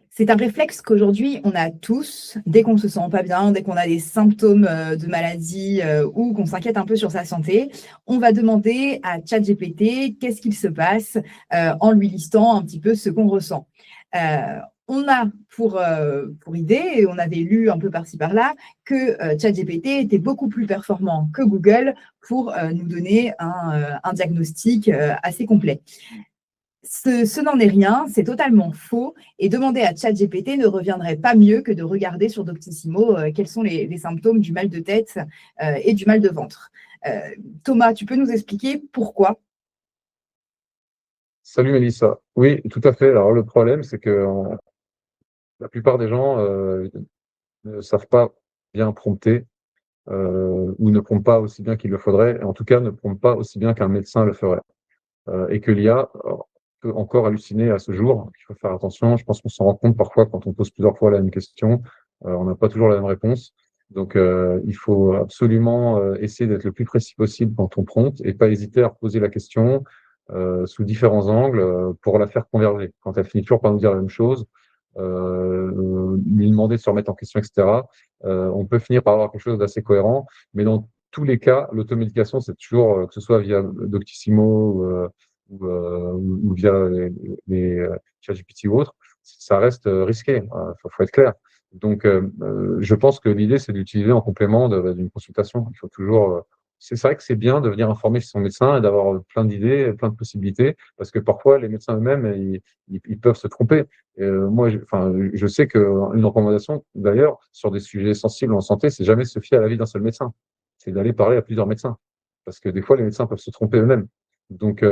C'est un réflexe qu'aujourd'hui on a tous, dès qu'on se sent pas bien, dès qu'on a des symptômes de maladie ou qu'on s'inquiète un peu sur sa santé, on va demander à ChatGPT qu'est-ce qu'il se passe en lui listant un petit peu ce qu'on ressent. On a pour idée, et on avait lu un peu par-ci par-là, que ChatGPT était beaucoup plus performant que Google pour nous donner un diagnostic assez complet. Ce n'en est rien, c'est totalement faux. Et demander à ChatGPT ne reviendrait pas mieux que de regarder sur Doctissimo quels sont les symptômes du mal de tête et du mal de ventre. Thomas, tu peux nous expliquer pourquoi? Salut Mélissa. Oui, tout à fait. Alors le problème, c'est que la plupart des gens ne savent pas bien prompter ou ne promptent pas aussi bien qu'il le faudrait, et en tout cas ne promptent pas aussi bien qu'un médecin le ferait. Et que l'IA peut encore halluciner à ce jour. Il faut faire attention. Je pense qu'on s'en rend compte parfois quand on pose plusieurs fois la même question. On n'a pas toujours la même réponse. Donc, il faut absolument essayer d'être le plus précis possible quand on prompte et pas hésiter à reposer la question sous différents angles pour la faire converger. Quand elle finit toujours par nous dire la même chose, lui demander de se remettre en question, etc., on peut finir par avoir quelque chose d'assez cohérent. Mais dans tous les cas, l'automédication, c'est toujours, que ce soit via Doctissimo ou via les ChatGPT ou autres, ça reste risqué. Faut être clair. Donc, je pense que l'idée, c'est d'utiliser en complément d'une consultation. Il faut toujours. C'est vrai que c'est bien de venir informer chez son médecin et d'avoir plein d'idées, plein de possibilités, parce que parfois les médecins eux-mêmes, ils peuvent se tromper. Moi, je sais qu'une recommandation, d'ailleurs, sur des sujets sensibles en santé, c'est jamais se fier à l'avis d'un seul médecin. C'est d'aller parler à plusieurs médecins, parce que des fois les médecins peuvent se tromper eux-mêmes. Donc,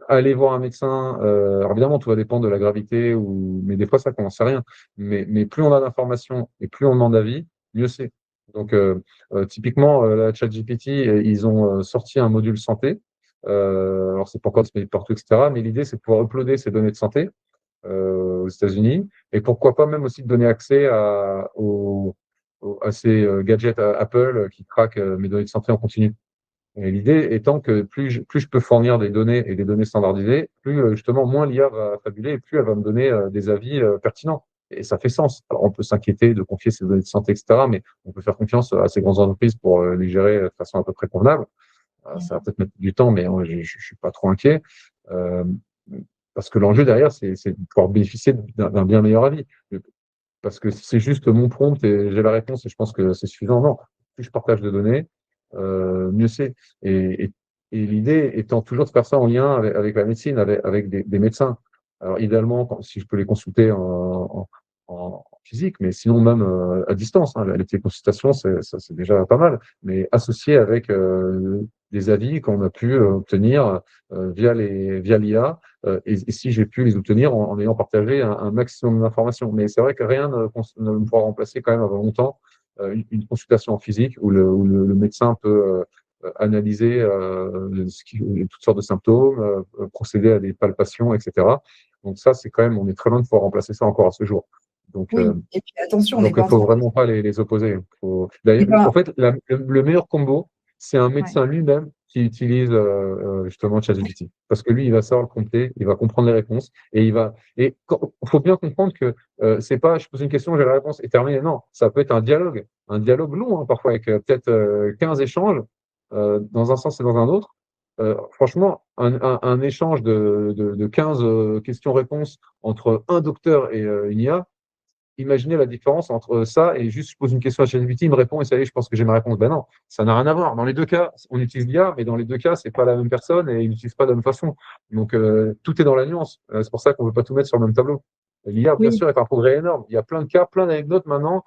aller voir un médecin, alors évidemment, tout va dépendre de la gravité, mais des fois, ça commence à rien. Mais plus on a d'informations et plus on demande d'avis, mieux c'est. Donc, typiquement, la ChatGPT, ils ont sorti un module santé. Alors, c'est pas encore disponible partout, etc. Mais l'idée, c'est de pouvoir uploader ces données de santé aux États-Unis. Et pourquoi pas même aussi de donner accès à ces gadgets à Apple qui traquent mes données de santé en continu. Et l'idée étant que plus je peux fournir des données et des données standardisées, plus justement moins l'IA va fabuler et plus elle va me donner des avis pertinents. Et ça fait sens. Alors on peut s'inquiéter de confier ces données de santé, etc., mais on peut faire confiance à ces grandes entreprises pour les gérer de façon à peu près convenable. Ça va peut-être mettre du temps, mais je suis pas trop inquiet. Euh, Parce que l'enjeu derrière, c'est de pouvoir bénéficier d'un bien meilleur avis. Parce que si c'est juste mon prompt et j'ai la réponse et je pense que c'est suffisant, non. Plus je partage de données, mieux c'est. Et, et, et l'idée étant toujours de faire ça en lien avec la médecine, avec des médecins. Alors idéalement, si je peux les consulter en physique, mais sinon même à distance. Hein, les téléconsultations, c'est déjà pas mal. Mais associé avec des avis qu'on a pu obtenir via l'IA et si j'ai pu les obtenir en ayant partagé un maximum d'informations. Mais c'est vrai que rien ne pourra remplacer quand même avant longtemps une consultation en physique où le médecin peut analyser toutes sortes de symptômes, procéder à des palpations, etc. Donc ça, c'est quand même, on est très loin de pouvoir remplacer ça encore à ce jour. Donc, Oui, et puis attention, on n'est donc, pas il en faut train vraiment pas les opposer. on n'est En pas. fait, le meilleur combo, c'est un Ouais. médecin lui-même qui utilise justement ChatGPT. Parce que lui, il va savoir le prompter, il va comprendre les réponses et il va. Et il faut bien comprendre que c'est pas, je pose une question, j'ai la réponse et terminé. Non, ça peut être un dialogue long, hein, parfois avec peut-être 15 échanges dans un sens et dans un autre. Franchement, un échange de 15 questions-réponses entre un docteur et une IA, imaginez la différence entre ça et juste je pose une question à ChatGPT, il me répond et ça y est, je pense que j'ai ma réponse. Ben non, ça n'a rien à voir. Dans les deux cas, on utilise l'IA, mais dans les deux cas, c'est pas la même personne et il n'utilise pas de la même façon. Donc tout est dans la nuance. C'est pour ça qu'on ne veut pas tout mettre sur le même tableau. L'IA, bien Oui, sûr, est un progrès énorme. Il y a plein de cas, plein d'anecdotes maintenant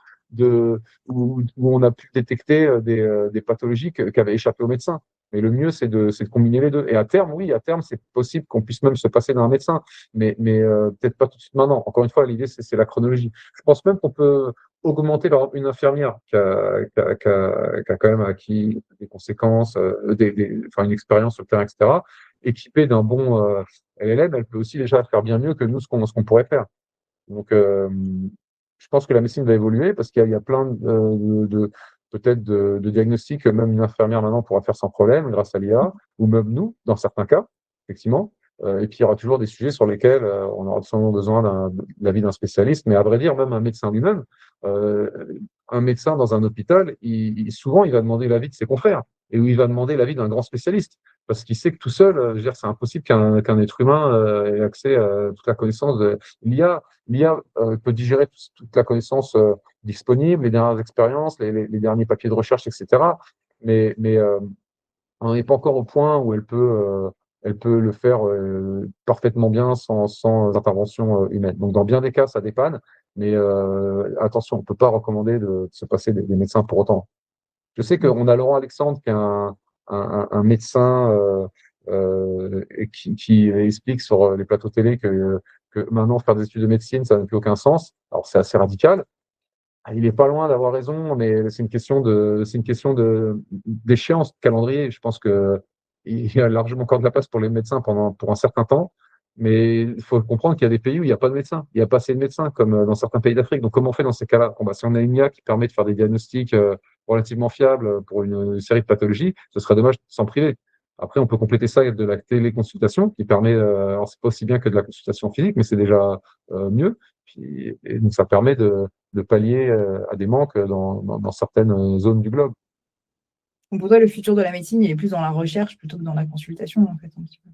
où on a pu détecter des pathologies qui avaient échappé aux médecins. Mais le mieux, c'est de combiner les deux. Et à terme, oui, à terme, c'est possible qu'on puisse même se passer d'un médecin, mais peut-être pas tout de suite maintenant. Encore une fois, l'idée, c'est la chronologie. Je pense même qu'on peut augmenter une infirmière qui a quand même acquis des conséquences, enfin une expérience sur le terrain, etc., équipée d'un bon LLM, elle peut aussi déjà faire bien mieux que nous ce qu'on pourrait faire. Donc, je pense que la médecine va évoluer parce qu'il y a plein peut-être de diagnostics que même une infirmière maintenant pourra faire sans problème grâce à l'IA, ou même nous, dans certains cas, effectivement. Et puis, il y aura toujours des sujets sur lesquels on aura sûrement besoin de l'avis d'un spécialiste. Mais à vrai dire, même un médecin lui-même, euh, un médecin dans un hôpital, souvent, il va demander l'avis de ses confrères et où il va demander l'avis d'un grand spécialiste. Parce qu'il sait que tout seul, je veux dire, c'est impossible qu'un être humain ait accès à toute la connaissance de l'IA. L'IA peut digérer toute la connaissance disponible, les dernières expériences, les derniers papiers de recherche, etc. Mais on n'est pas encore au point où elle peut le faire parfaitement bien sans intervention humaine. Donc, dans bien des cas, ça dépanne, mais attention, on ne peut pas recommander de se passer des médecins pour autant. Je sais qu'on a Laurent Alexandre, qui est un médecin et qui explique sur les plateaux télé que maintenant, faire des études de médecine, ça n'a plus aucun sens. Alors, c'est assez radical. Il est pas loin d'avoir raison, mais c'est une question d'échéance, de calendrier. Je pense il y a largement encore de la place pour les médecins pour un certain temps. Mais il faut comprendre qu'il y a des pays où il n'y a pas de médecins. Il n'y a pas assez de médecins, comme dans certains pays d'Afrique. Donc, comment on fait dans ces cas-là? Bon, bah, si on a une IA qui permet de faire des diagnostics relativement fiables pour une série de pathologies, ce serait dommage de s'en priver. Après, on peut compléter ça avec de la téléconsultation qui permet, alors c'est pas aussi bien que de la consultation physique, mais c'est déjà mieux. Et donc, ça permet de pallier à des manques dans certaines zones du globe. Donc pour toi, le futur de la médecine, il est plus dans la recherche plutôt que dans la consultation, en fait, un petit peu,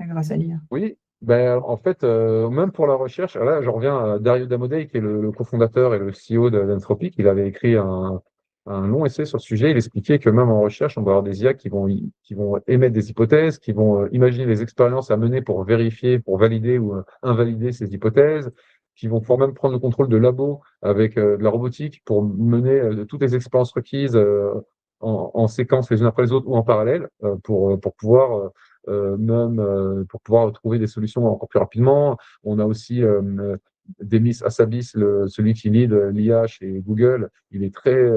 grâce à l'IA. Oui, ben, en fait, même pour la recherche, là, je reviens à Dario Damodei, qui est le cofondateur et le CEO d'Anthropic. Il avait écrit un long essai sur le sujet. Il expliquait que même en recherche, on va avoir des IA qui vont émettre des hypothèses, qui vont imaginer les expériences à mener pour vérifier, pour valider ou invalider ces hypothèses, qui vont pouvoir même prendre le contrôle de labos avec de la robotique pour mener toutes les expériences requises en séquence les unes après les autres ou en parallèle pour pouvoir même pour pouvoir trouver des solutions encore plus rapidement. On a aussi Demis Hassabis, celui qui lead l'IA chez Google. Il est très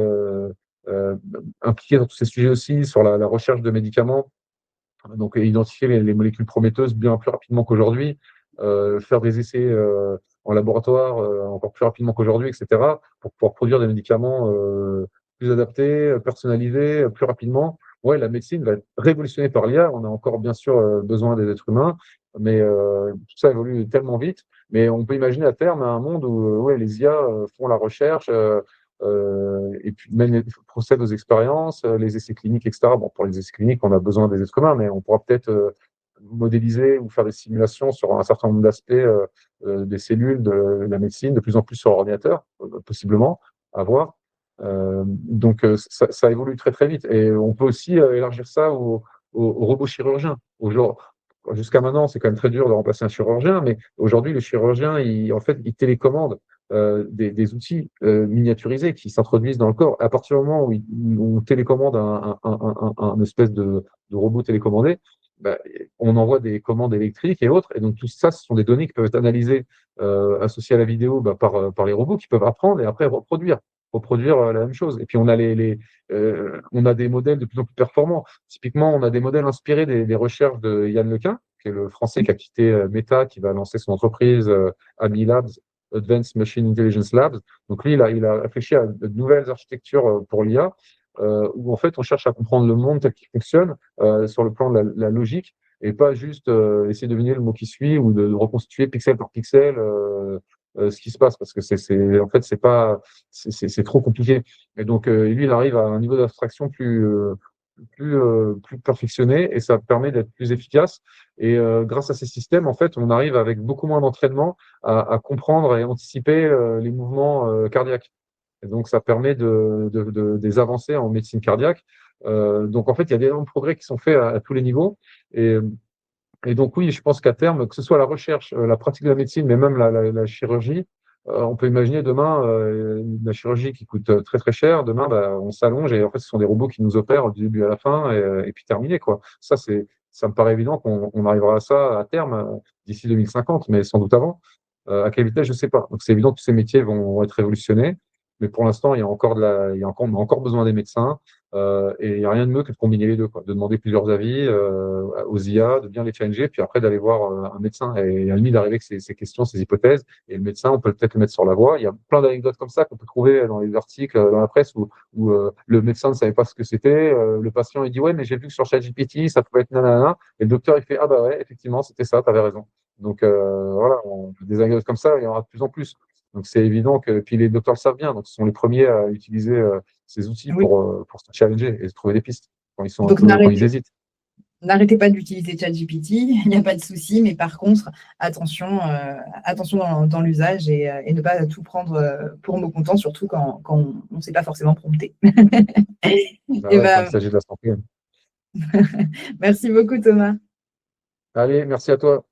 impliqué dans tous ces sujets aussi, sur la recherche de médicaments. Donc, identifier les molécules prometteuses bien plus rapidement qu'aujourd'hui, faire des essais en laboratoire encore plus rapidement qu'aujourd'hui, etc., pour pouvoir produire des médicaments plus adaptés, personnalisés, plus rapidement. Ouais, la médecine va être révolutionnée par l'IA. On a encore bien sûr besoin des êtres humains, mais tout ça évolue tellement vite. Mais on peut imaginer à terme un monde où ouais, les IA font la recherche. Et puis même procèdent aux expériences, les essais cliniques, etc. Bon, pour les essais cliniques, on a besoin des êtres humains, mais on pourra peut-être modéliser ou faire des simulations sur un certain nombre d'aspects des cellules de la médecine, de plus en plus sur ordinateur, possiblement, à voir. Donc ça évolue très très vite. Et on peut aussi élargir ça aux robots chirurgiens. Jusqu'à maintenant, c'est quand même très dur de remplacer un chirurgien, mais aujourd'hui, le chirurgien, en fait, il télécommande des outils miniaturisés qui s'introduisent dans le corps. À partir du moment où on télécommande un espèce de robot télécommandé, bah, on envoie des commandes électriques et autres. Et donc, tout ça, ce sont des données qui peuvent être analysées, associées à la vidéo par les robots qui peuvent apprendre et après reproduire la même chose. Et puis, on a des modèles de plus en plus performants. Typiquement, on a des modèles inspirés des recherches de Yann Lequin, qui est le Français qui a quitté Meta, qui va lancer son entreprise AMI Labs, Advanced Machine Intelligence Labs. Donc lui, il a réfléchi à de nouvelles architectures pour l'IA, où en fait on cherche à comprendre le monde tel qu'il fonctionne sur le plan de la logique, et pas juste essayer de deviner le mot qui suit ou de reconstituer pixel par pixel ce qui se passe, parce que en fait c'est trop compliqué. Et donc lui, il arrive à un niveau d'abstraction plus perfectionné, et ça permet d'être plus efficace. Et grâce à ces systèmes, en fait, on arrive avec beaucoup moins d'entraînement à comprendre et anticiper les mouvements cardiaques. Et donc, ça permet des avancées en médecine cardiaque. Donc, en fait, il y a d'énormes progrès qui sont faits à tous les niveaux. Et, et donc, oui, je pense qu'à terme, que ce soit la recherche, la pratique de la médecine, mais même la chirurgie, on peut imaginer demain la chirurgie qui coûte très très cher. Demain, bah, on s'allonge et en fait, ce sont des robots qui nous opèrent du début à la fin et puis terminé, quoi. Ça me paraît évident qu'on arrivera à ça à terme d'ici 2050, mais sans doute avant. À quelle vitesse, je ne sais pas. Donc, c'est évident que tous ces métiers vont être révolutionnés, mais pour l'instant, il y a encore on a encore besoin des médecins. Et il n'y a rien de mieux que de combiner les deux, quoi, de demander plusieurs avis aux IA, de bien les challenger, puis après d'aller voir un médecin et à la limite d'arriver avec ces questions, ces hypothèses. Et le médecin, on peut peut-être le mettre sur la voie. Il y a plein d'anecdotes comme ça qu'on peut trouver dans les articles, dans la presse, où le médecin ne savait pas ce que c'était. Le patient, il dit, ouais, mais j'ai vu que sur ChatGPT, ça pouvait être nanana. Et le docteur, il fait, ah bah ouais, effectivement, c'était ça, tu avais raison. Donc voilà, des anecdotes comme ça, il y en aura de plus en plus. Donc c'est évident que, puis les docteurs le savent bien, donc ce sont les premiers à utiliser ces outils Oui. pour se challenger et trouver des pistes quand ils sont un Donc, peu, quand ils hésitent. n'arrêtez pas d'utiliser ChatGPT, il n'y a pas de souci, mais par contre, attention dans l'usage et ne pas tout prendre pour mot comptant, surtout quand on ne sait pas forcément prompter. Bah Et ouais, quand il ben, s'agit de la santé. merci beaucoup, Thomas. Allez, merci à toi.